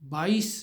22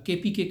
KPK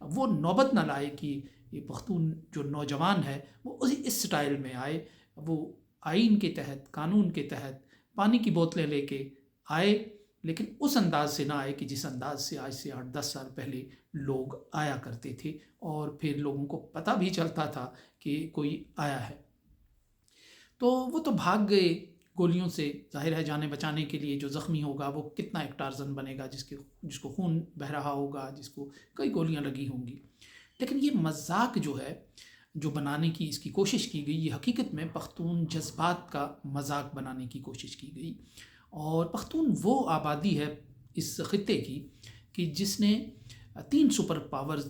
وہ نوبت نہ لائے کہ یہ پختون جو نوجوان ہے وہ اس سٹائل میں آئے، وہ آئین کے تحت، قانون کے تحت پانی کی بوتلیں لے کے آئے، لیکن اس انداز سے نہ آئے کہ جس انداز سے آج سے 8-10 سال پہلے لوگ آیا کرتے تھے، اور پھر لوگوں کو پتہ بھی چلتا تھا کہ کوئی آیا ہے۔ تو وہ تو بھاگ گئے گولیوں سے، ظاہر ہے جانیں بچانے کے لیے، جو زخمی ہوگا وہ کتنا ایک ٹارزن بنے گا، جس کو خون بہہ رہا ہوگا، جس کو کئی گولیاں لگی ہوں گی۔ لیکن یہ مذاق جو ہے، جو بنانے کی اس کی کوشش کی گئی، یہ حقیقت میں پختون جذبات کا مذاق بنانے کی کوشش کی گئی۔ اور پختون وہ آبادی ہے اس خطے کی کہ جس نے 3 سپر پاورز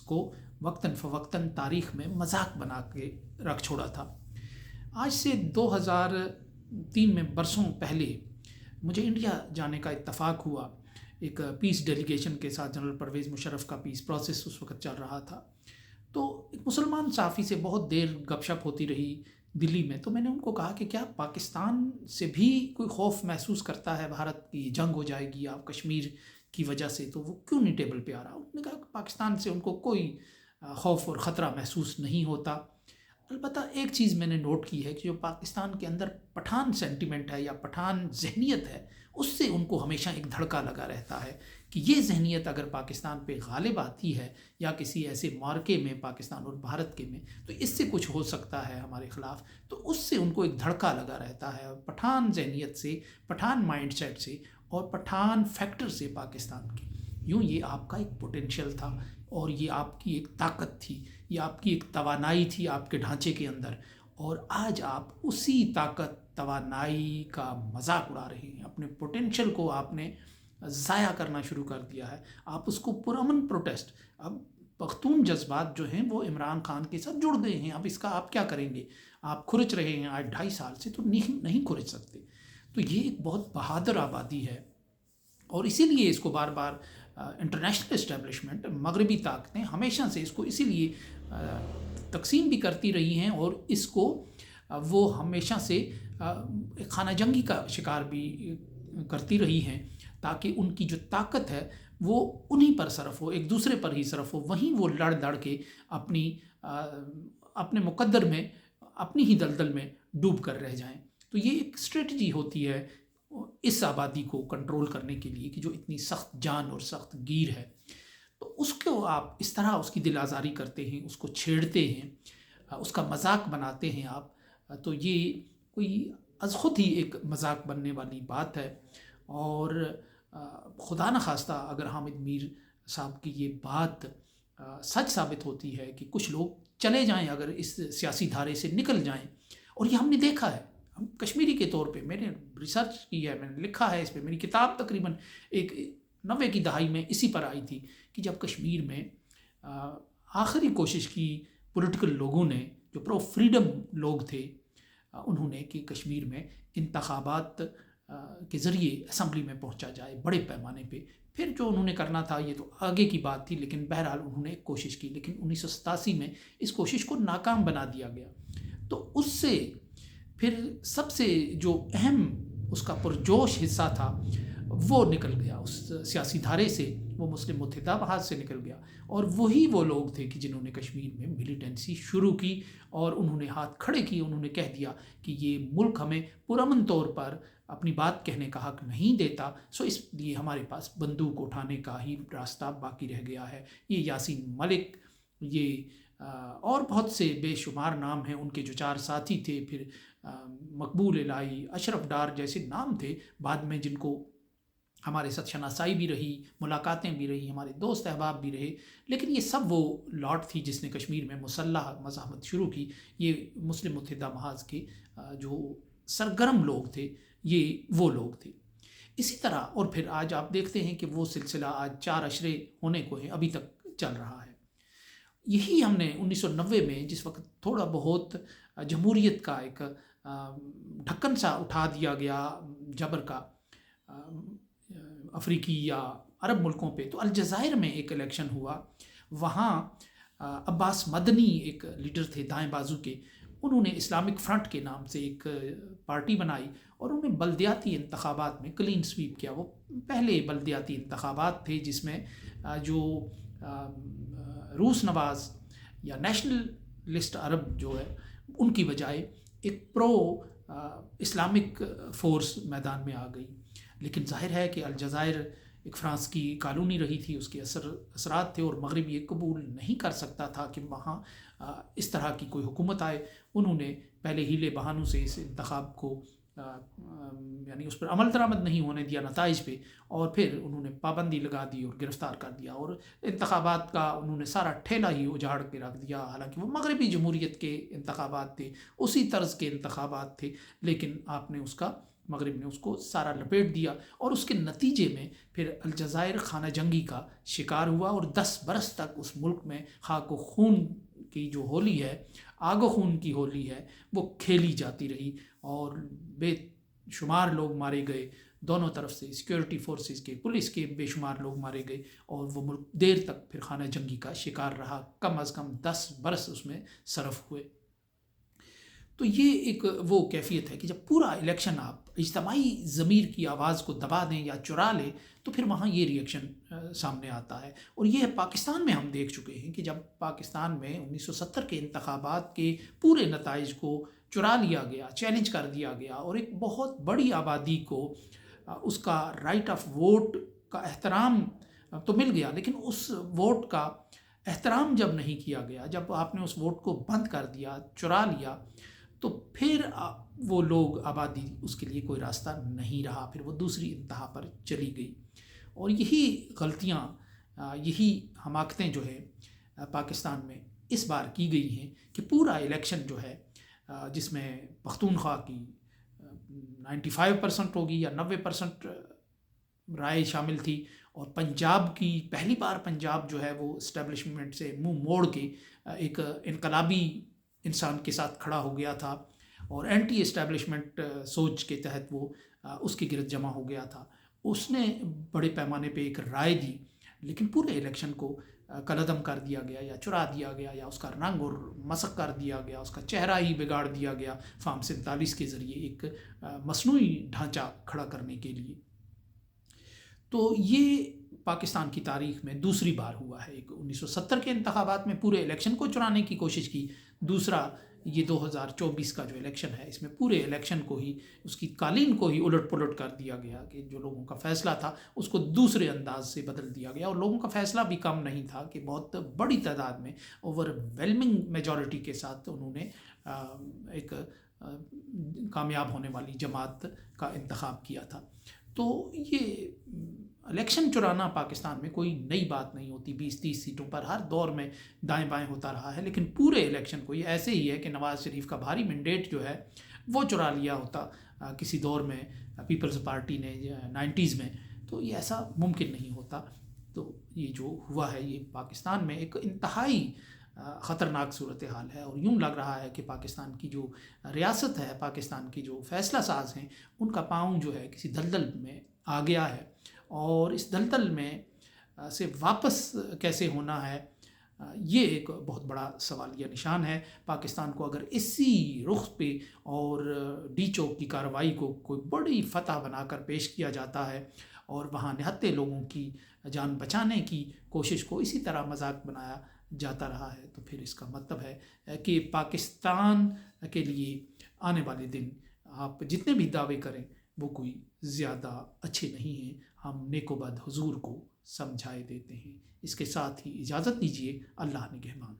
کو وقتاً فوقتاً تاریخ میں مذاق بنا کے رکھ چھوڑا تھا۔ آج سے 2003 میں برسوں پہلے مجھے انڈیا جانے کا اتفاق ہوا، ایک پیس ڈیلیگیشن کے ساتھ۔ جنرل پرویز مشرف کا پیس پروسیس اس وقت چل رہا تھا، تو ایک مسلمان صحافی سے بہت دیر گپ شپ ہوتی رہی دلی میں۔ تو میں نے ان کو کہا کہ کیا پاکستان سے بھی کوئی خوف محسوس کرتا ہے بھارت کی جنگ ہو جائے گی آپ کشمیر کی وجہ سے، تو وہ کیوں نہیں ٹیبل پہ آ رہا؟ انہوں نے کہا کہ پاکستان سے ان کو کوئی خوف اور خطرہ محسوس نہیں ہوتا۔ البتہ ایک چیز میں نے نوٹ کی ہے کہ جو پاکستان کے اندر پٹھان سینٹیمنٹ ہے یا پٹھان ذہنیت ہے، اس سے ان کو ہمیشہ ایک دھڑکا لگا رہتا ہے کہ یہ ذہنیت اگر پاکستان پہ غالب آتی ہے یا کسی ایسے مارکے میں پاکستان اور بھارت کے میں، تو اس سے کچھ ہو سکتا ہے ہمارے خلاف۔ تو اس سے ان کو ایک دھڑکا لگا رہتا ہے، پٹھان ذہنیت سے، پٹھان مائنڈ سیٹ سے اور پٹھان فیکٹر سے پاکستان کے۔ یوں یہ آپ کا ایک پوٹینشیل تھا، اور یہ آپ کی ایک طاقت تھی، یہ آپ کی ایک توانائی تھی آپ کے ڈھانچے کے اندر، اور آج آپ اسی طاقت توانائی کا مذاق اڑا رہے ہیں۔ اپنے پوٹینشیل کو آپ نے ضائع کرنا شروع کر دیا ہے۔ آپ اس کو پرامن پروٹیسٹ، اب پختون جذبات جو ہیں وہ عمران خان کے ساتھ جڑ گئے ہیں، اب اس کا آپ کیا کریں گے؟ آپ کھرچ رہے ہیں آج 2.5 سال سے، تو نہیں کھرچ سکتے۔ تو یہ ایک بہت بہادر آبادی ہے، اور اسی لیے اس کو بار بار انٹرنیشنل اسٹیبلشمنٹ، مغربی طاقتیں ہمیشہ سے اس کو اسی لیے تقسیم بھی کرتی رہی ہیں، اور اس کو وہ ہمیشہ سے ایک خانہ جنگی کا شکار بھی کرتی رہی ہیں، تاکہ ان کی جو طاقت ہے وہ انہی پر صرف ہو، ایک دوسرے پر ہی صرف ہو، وہیں وہ لڑ کے اپنے مقدر میں، اپنی ہی دلدل میں ڈوب کر رہ جائیں۔ تو یہ ایک اسٹریٹجی ہوتی ہے اس آبادی کو کنٹرول کرنے کے لیے کہ جو اتنی سخت جان اور سخت گیر ہے، تو اس کو آپ اس طرح اس کی دل آزاری کرتے ہیں، اس کو چھیڑتے ہیں، اس کا مذاق بناتے ہیں آپ، تو یہ کوئی از خود ہی ایک مذاق بننے والی بات ہے۔ اور خدا نخواستہ اگر حامد میر صاحب کی یہ بات سچ ثابت ہوتی ہے کہ کچھ لوگ چلے جائیں، اگر اس سیاسی دھارے سے نکل جائیں، اور یہ ہم نے دیکھا ہے، ہم کشمیری کے طور پہ میں نے ریسرچ کی ہے، میں نے لکھا ہے اس پہ، میری کتاب تقریباً 90 کی دہائی میں اسی پر آئی تھی کہ جب کشمیر میں آخری کوشش کی پولیٹیکل لوگوں نے، جو پرو فریڈم لوگ تھے، انہوں نے کہ کشمیر میں انتخابات کے ذریعے اسمبلی میں پہنچا جائے بڑے پیمانے پہ۔ پھر جو انہوں نے کرنا تھا یہ تو آگے کی بات تھی، لیکن بہرحال انہوں نے ایک کوشش کی، لیکن 1987 میں اس کوشش کو ناکام بنا دیا گیا۔ تو اس سے پھر سب سے جو اہم اس کا پرجوش حصہ تھا وہ نکل گیا، اس سیاسی دھارے سے، وہ مسلم متحدہ محاذ سے نکل گیا، اور وہی وہ لوگ تھے کہ جنہوں نے کشمیر میں ملیٹنسی شروع کی، اور انہوں نے ہاتھ کھڑے کیے، انہوں نے کہہ دیا کہ یہ ملک ہمیں پرامن طور پر اپنی بات کہنے کا حق نہیں دیتا، سو اس لیے ہمارے پاس بندوق اٹھانے کا ہی راستہ باقی رہ گیا ہے۔ یہ یاسین ملک، یہ اور بہت سے بے شمار نام ہیں ان کے، جو 4 ساتھی تھے، پھر مقبول الہی، اشرف ڈار جیسے نام تھے بعد میں، جن کو ہمارے ساتھ شناسائی بھی رہی، ملاقاتیں بھی رہی، ہمارے دوست احباب بھی رہے، لیکن یہ سب وہ لاٹ تھی جس نے کشمیر میں مسلح مزاحمت شروع کی۔ یہ مسلم متحدہ محاذ کے جو سرگرم لوگ تھے، یہ وہ لوگ تھے۔ اسی طرح اور پھر آج آپ دیکھتے ہیں کہ وہ سلسلہ آج 4 اشرے ہونے کو ہے، ابھی تک چل رہا ہے۔ یہی ہم نے 1990 میں جس وقت تھوڑا بہت جمہوریت کا ایک ڈھکن سا اٹھا دیا گیا جبر کا افریقی یا عرب ملکوں پہ، تو الجزائر میں ایک الیکشن ہوا، وہاں عباس مدنی ایک لیڈر تھے دائیں بازو کے، انہوں نے اسلامک فرنٹ کے نام سے ایک پارٹی بنائی، اور انہوں نے بلدیاتی انتخابات میں کلین سویپ کیا۔ وہ پہلے بلدیاتی انتخابات تھے جس میں جو روس نواز یا نیشنلسٹ عرب جو ہے ان کی بجائے ایک پرو اسلامک فورس میدان میں آ گئی. لیکن ظاہر ہے کہ الجزائر ایک فرانس کی کالونی رہی تھی، اس کے اثرات تھے، اور مغرب یہ قبول نہیں کر سکتا تھا کہ وہاں اس طرح کی کوئی حکومت آئے. انہوں نے پہلے ہیلے بہانوں سے اس انتخاب کو یعنی اس پر عمل درآمد نہیں ہونے دیا نتائج پہ، اور پھر انہوں نے پابندی لگا دی اور گرفتار کر دیا، اور انتخابات کا انہوں نے سارا ٹھیلا ہی اجاڑ کے رکھ دیا. حالانکہ وہ مغربی جمہوریت کے انتخابات تھے، اسی طرز کے انتخابات تھے، لیکن آپ نے مغرب نے اس کو سارا لپیٹ دیا، اور اس کے نتیجے میں پھر الجزائر خانہ جنگی کا شکار ہوا، اور 10 برس تک اس ملک میں خاک و خون کی جو ہولی ہے، آگ و خون کی ہولی ہے، وہ کھیلی جاتی رہی، اور بے شمار لوگ مارے گئے دونوں طرف سے، سیکیورٹی فورسز کے، پولیس کے بے شمار لوگ مارے گئے، اور وہ ملک دیر تک پھر خانہ جنگی کا شکار رہا. کم از کم 10 برس اس میں صرف ہوئے. تو یہ ایک وہ کیفیت ہے کہ جب پورا الیکشن آپ اجتماعی ضمیر کی آواز کو دبا دیں یا چرا لیں تو پھر وہاں یہ ریئیکشن سامنے آتا ہے. اور یہ پاکستان میں ہم دیکھ چکے ہیں کہ جب پاکستان میں 1970 کے انتخابات کے پورے نتائج کو چرا لیا گیا، چیلنج کر دیا گیا، اور ایک بہت بڑی آبادی کو اس کا رائٹ آف ووٹ کا احترام تو مل گیا، لیکن اس ووٹ کا احترام جب نہیں کیا گیا، جب آپ نے اس ووٹ کو بند کر دیا، چرا لیا، تو پھر وہ لوگ آبادی اس کے لیے کوئی راستہ نہیں رہا، پھر وہ دوسری انتہا پر چلی گئی. اور یہی غلطیاں، یہی حماقتیں جو ہے پاکستان میں اس بار کی گئی ہیں کہ پورا الیکشن جو ہے جس میں پختونخوا کی 95% ہوگی یا 90% رائے شامل تھی، اور پنجاب کی پہلی بار پنجاب جو ہے وہ اسٹیبلشمنٹ سے منہ موڑ کے ایک انقلابی انسان کے ساتھ کھڑا ہو گیا تھا، اور اینٹی اسٹیبلشمنٹ سوچ کے تحت وہ اس کے گرد جمع ہو گیا تھا. اس نے بڑے پیمانے پہ ایک رائے دی، لیکن پورے الیکشن کو کلعدم کر دیا گیا یا چرا دیا گیا، یا اس کا رنگ اور مسخ کر دیا گیا، اس کا چہرہ ہی بگاڑ دیا گیا فارم 47 کے ذریعے ایک مصنوعی ڈھانچہ کھڑا کرنے کے لیے. تو یہ پاکستان کی تاریخ میں دوسری بار ہوا ہے. ایک 1970 کے انتخابات میں پورے الیکشن کو چرانے کی کوشش کی، دوسرا یہ 2024 کا جو الیکشن ہے اس میں پورے الیکشن کو ہی، اس کی قالین کو ہی الٹ پلٹ کر دیا گیا، کہ جو لوگوں کا فیصلہ تھا اس کو دوسرے انداز سے بدل دیا گیا. اور لوگوں کا فیصلہ بھی کم نہیں تھا کہ بہت بڑی تعداد میں، اوور ویلمنگ میجورٹی کے ساتھ انہوں نے ایک کامیاب ہونے والی جماعت کا انتخاب کیا تھا. تو یہ الیکشن چرانا پاکستان میں کوئی نئی بات نہیں ہوتی، 20-30 سیٹوں پر ہر دور میں دائیں بائیں ہوتا رہا ہے. لیکن پورے الیکشن کو یہ ایسے ہی ہے کہ نواز شریف کا بھاری مینڈیٹ جو ہے وہ چرا لیا ہوتا کسی دور میں پیپلز پارٹی نے 90s میں، تو یہ ایسا ممکن نہیں ہوتا. تو یہ جو ہوا ہے یہ پاکستان میں ایک انتہائی خطرناک صورتحال ہے، اور یوں لگ رہا ہے کہ پاکستان کی جو ریاست ہے، پاکستان کی جو فیصلہ ساز ہیں، ان کا پاؤں جو ہے کسی دلدل میں آ گیا ہے، اور اس دلدل میں سے واپس کیسے ہونا ہے یہ ایک بہت بڑا سوالیہ نشان ہے. پاکستان کو اگر اسی رخ پہ اور ڈی چوک کی کارروائی کو کوئی بڑی فتح بنا کر پیش کیا جاتا ہے، اور وہاں نہتے لوگوں کی جان بچانے کی کوشش کو اسی طرح مذاق بنایا جاتا رہا ہے، تو پھر اس کا مطلب ہے کہ پاکستان کے لیے آنے والے دن آپ جتنے بھی دعوے کریں وہ کوئی زیادہ اچھے نہیں ہیں. ہم نیک و بد حضور کو سمجھائے دیتے ہیں. اس کے ساتھ ہی اجازت دیجیے. اللہ نگہبان.